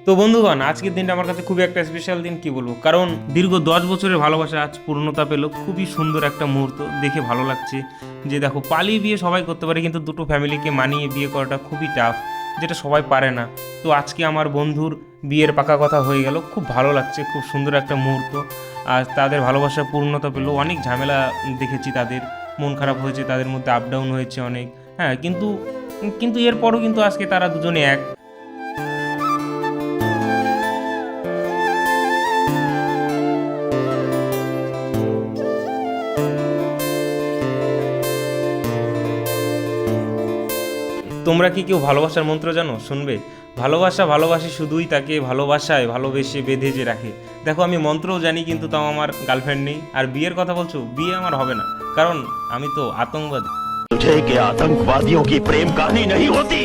তো বন্ধুগণ, আজকের দিনটা আমার কাছে খুবই একটা স্পেশাল দিন, কি বলবো, কারণ দীর্ঘ 10 বছরের ভালোবাসা আজ পূর্ণতা পেল। খুবই সুন্দর একটা মুহূর্ত, দেখে ভালো লাগছে। যে দেখো, পালিয়ে বিয়ে সবাই করতে পারে, কিন্তু দুটো ফ্যামিলিকে মানিয়ে বিয়ে করাটা খুবই টাফ, যেটা সবাই পারে না। তো আজকে আমার বন্ধুর বিয়ের পাকা কথা হয়ে গেল, খুব ভালো লাগছে, খুব সুন্দর একটা মুহূর্ত। আর তাদের ভালোবাসা পূর্ণতা পেল। অনেক ঝামেলা দেখেছি তাদের, মন খারাপ হয়েছে, তাদের মধ্যে আপ ডাউন হয়েছে অনেক। হ্যাঁ, কিন্তু কিন্তু এরপরও কিন্তু আজকে তারা দুজনে এক। তোমরা কি কেউ ভালোবাসার মন্ত্র জানো? শুনবে। ভালোবাসা ভালোবাসি শুধুই তাকে, ভালোবাসায় ভালোবেসে বেঁধে যে রাখে। দেখো, আমি মন্ত্রও জানি, কিন্তু তাও আমার গার্লফ্রেন্ড নেই। আর বিয়ের কথা বলছো, বিয়ে আমার হবে না, কারণ আমি তো আতঙ্কবাদী। तुझे के आतंकवादियों की प्रेम कहानी नहीं होती।